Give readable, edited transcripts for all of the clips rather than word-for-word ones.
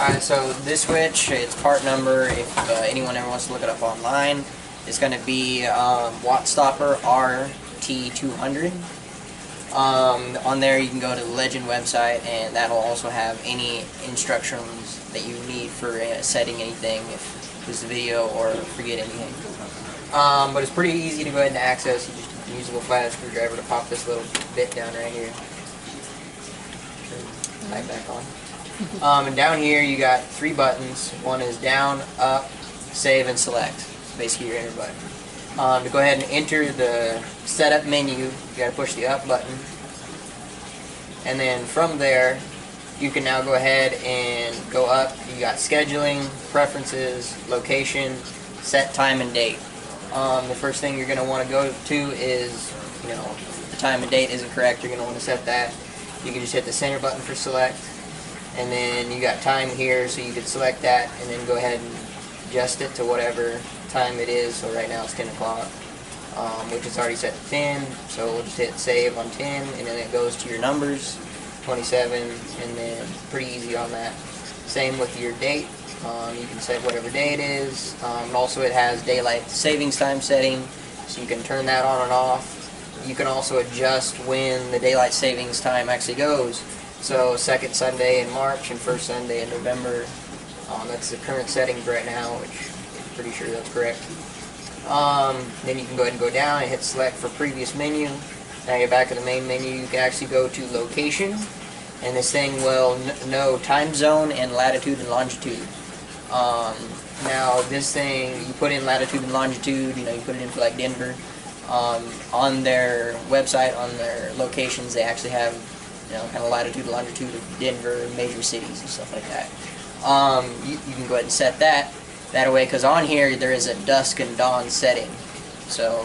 Alright, so this switch, its part number, if anyone ever wants to look it up online, is going to be Wattstopper RT200. On there you can go to the Legend website, and that'll also have any instructions that you need for setting anything, if it's a video or forget anything. But it's pretty easy to go ahead and access. You just use a little flat screwdriver to pop this little bit down right here. Right back on. And down here you got 3 buttons. One is down, up, save, and select. It's basically your enter button. To go ahead and enter the setup menu, you got to push the up button. And then from there, you can now go ahead and go up. You got scheduling, preferences, location, set time and date. The first thing you're going to want to go to is, if the time and date isn't correct, you're going to want to set that. You can just hit the center button for select. And then you got time here, so you could select that and then go ahead and adjust it to whatever time it is. So right now it's 10 o'clock, which is already set to 10. So we'll just hit save on 10, and then it goes to your numbers, 27, and then pretty easy on that. Same with your date. You can set whatever day it is. And also it has daylight savings time setting, so you can turn that on and off. You can also adjust when the daylight savings time actually goes. So second Sunday in March and first Sunday in November. That's the current settings right now, which I'm pretty sure that's correct. Then you can go ahead and go down and hit select for previous menu. Now you're back in the main menu. You can actually go to location, and this thing will know time zone and latitude and longitude. Now this thing, you put in latitude and longitude, you put it in for like Denver. On their website, on their locations, they actually have kind of latitude and longitude of Denver, major cities and stuff like that. You can go ahead and set that away, because on here there is a dusk and dawn setting. So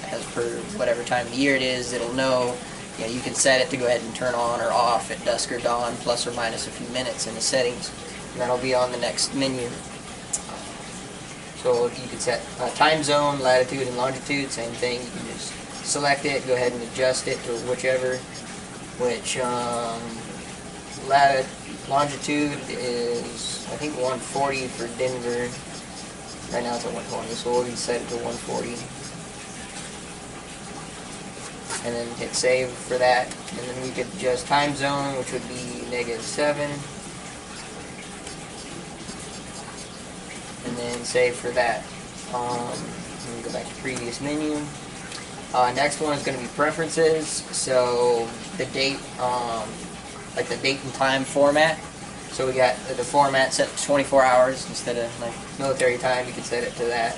as per whatever time of year it is, it'll know. You can set it to go ahead and turn on or off at dusk or dawn, plus or minus a few minutes in the settings, and that'll be on the next menu. So you can set time zone, latitude, and longitude. Same thing. You can just select it, go ahead and adjust it to whichever. Which longitude is, I think, 140 for Denver. Right now it's at 120, so we'll set it to 140. And then hit save for that. And then we could adjust time zone, which would be -7. And then save for that. And go back to previous menu. Next one is going to be preferences. So the date, like the date and time format. So we got the format set to 24 hours instead of like military time. You can set it to that.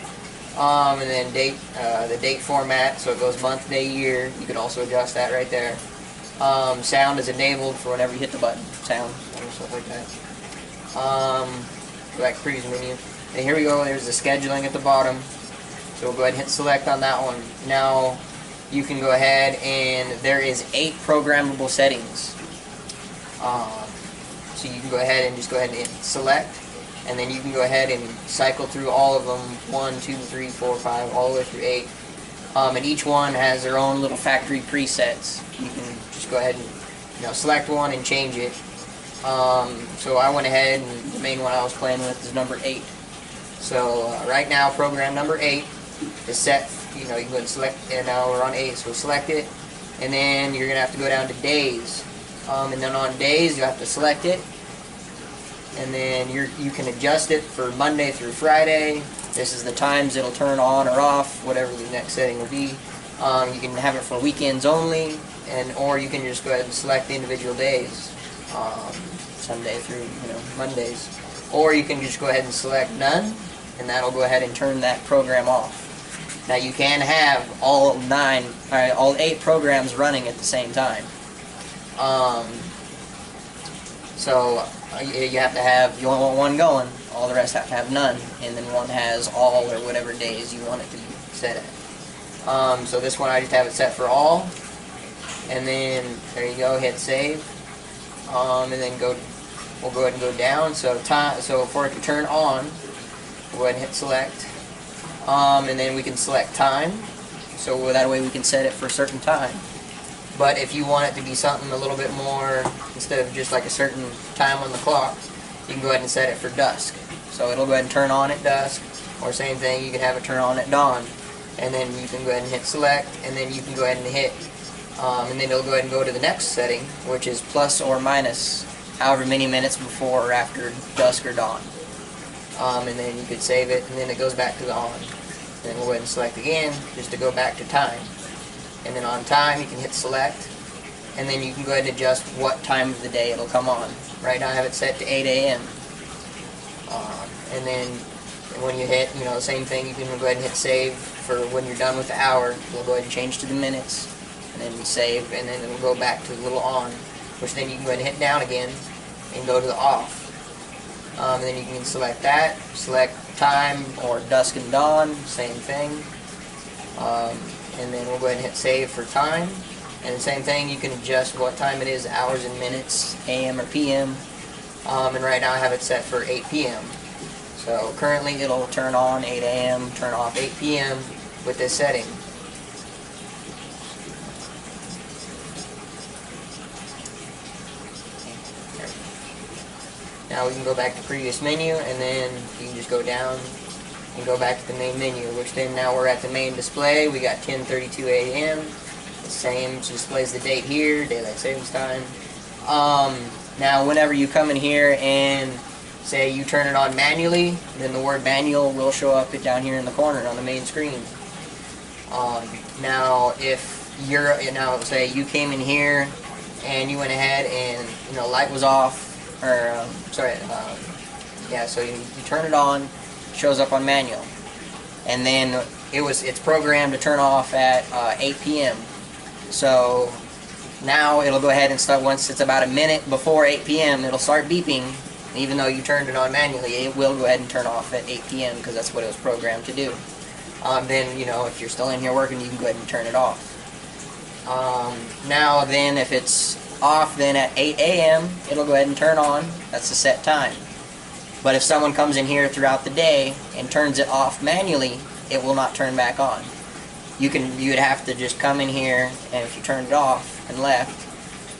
And then date, the date format. So it goes month, day, year. You can also adjust that right there. Sound is enabled for whenever you hit the button. Sound and stuff like that. Go back to previous menu. And here we go. There's the scheduling at the bottom. So we'll go ahead and hit select on that one. Now you can go ahead, and there is 8 programmable settings. So you can go ahead and just go ahead and hit select, and then you can go ahead and cycle through all of them, 1, 2, 3, 4, 5, all the way through 8. And each one has their own little factory presets. You can just go ahead and select one and change it. So I went ahead, and the main one I was playing with is number 8. So right now, program number 8 is set. You can go ahead and select, and now we're on 8, so select it, and then you're gonna have to go down to days, and then on days you have to select it, and then you can adjust it for Monday through Friday. This is the times it'll turn on or off, whatever the next setting will be. You can have it for weekends only, or you can just go ahead and select the individual days, Sunday through Mondays, or you can just go ahead and select none, and that'll go ahead and turn that program off. Now you can have all 8 programs running at the same time. So you have to have, you want one going, all the rest have to have none, and then one has all or whatever days you want it to be set at. So this one I just have it set for all, and then there you go, hit save, and then we'll go ahead and go down. So for it to turn on, we'll go ahead and hit select. And then we can select time, so that way we can set it for a certain time. But if you want it to be something a little bit more, instead of just like a certain time on the clock, you can go ahead and set it for dusk. So it'll go ahead and turn on at dusk, or same thing, you can have it turn on at dawn. And then you can go ahead and hit select, and then you can go ahead and hit, and then it'll go ahead and go to the next setting, which is plus or minus however many minutes before or after dusk or dawn. And then you could save it, and then it goes back to the on. And then we'll go ahead and select again, just to go back to time. And then on time, you can hit select, and then you can go ahead and adjust what time of the day it'll come on. Right now I have it set to 8 a.m. And then when you hit, the same thing, you can go ahead and hit save for when you're done with the hour. We'll go ahead and change to the minutes, and then we save, and then it'll go back to the little on, which then you can go ahead and hit down again and go to the off. And then you can select that, select time or dusk and dawn, same thing. And then we'll go ahead and hit save for time. And the same thing, you can adjust what time it is, hours and minutes, AM or PM. And right now I have it set for 8 PM. So currently it'll turn on 8 AM, turn off 8 PM with this setting. Now we can go back to previous menu, and then you can just go down and go back to the main menu, which then now we're at the main display. We got 10:32 a.m. The same, displays the date here, daylight savings time. Now whenever you come in here and say you turn it on manually, then the word manual will show up down here in the corner on the main screen. Now if say you came in here and you went ahead and light was off, or so you turn it on, it shows up on manual, and then it's programmed to turn off at 8 PM. So now it'll go ahead and start, once it's about a minute before 8 PM, it'll start beeping. Even though you turned it on manually, it will go ahead and turn off at 8 PM because that's what it was programmed to do. Then if you're still in here working, you can go ahead and turn it off. Now then, if it's off, then at 8 AM it'll go ahead and turn on. That's the set time. But if someone comes in here throughout the day and turns it off manually, it will not turn back on. You would have to just come in here, and if you turned it off and left,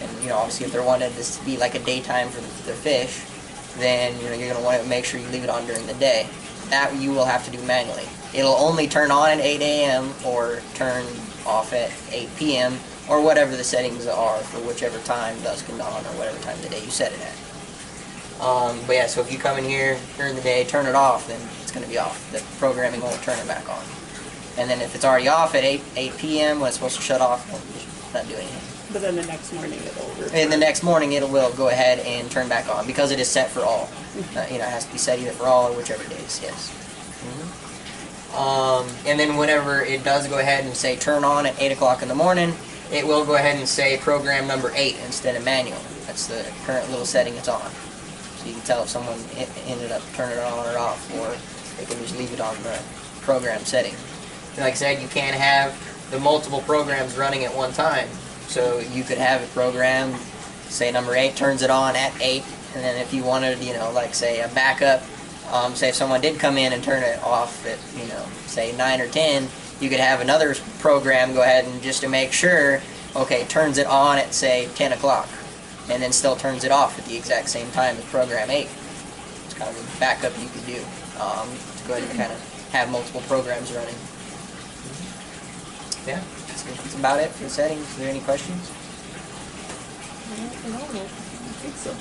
and obviously if they wanted this to be like a daytime for the fish, then you're going to want to make sure you leave it on during the day. That you will have to do manually. It'll only turn on at 8 AM or turn off at 8 PM, or whatever the settings are for whichever time, dusk and dawn, or whatever time of the day you set it at. But yeah, so if you come in here during the day, turn it off, then it's going to be off. The programming won't turn it back on. And then if it's already off at 8 PM when it's supposed to shut off, it'll not do anything. But then the next morning it'll return. In the next morning it will go ahead and turn back on because it is set for all. It has to be set either for all or whichever days, yes. And then whenever it does go ahead and say turn on at 8 o'clock in the morning, it will go ahead and say program number 8 instead of manual. That's the current little setting it's on. So you can tell if someone ended up turning it on or off, or they can just leave it on the program setting. Like I said, you can't have the multiple programs running at one time. So you could have it programmed, say number 8 turns it on at 8, and then if you wanted, like say a backup, say if someone did come in and turn it off at, say 9 or 10, you could have another program go ahead and just to make sure, okay, turns it on at say 10 o'clock, and then still turns it off at the exact same time as program 8. It's kind of a backup you could do to go ahead and kind of have multiple programs running. Yeah, that's about it for the settings. Is there any questions? No, I don't think so.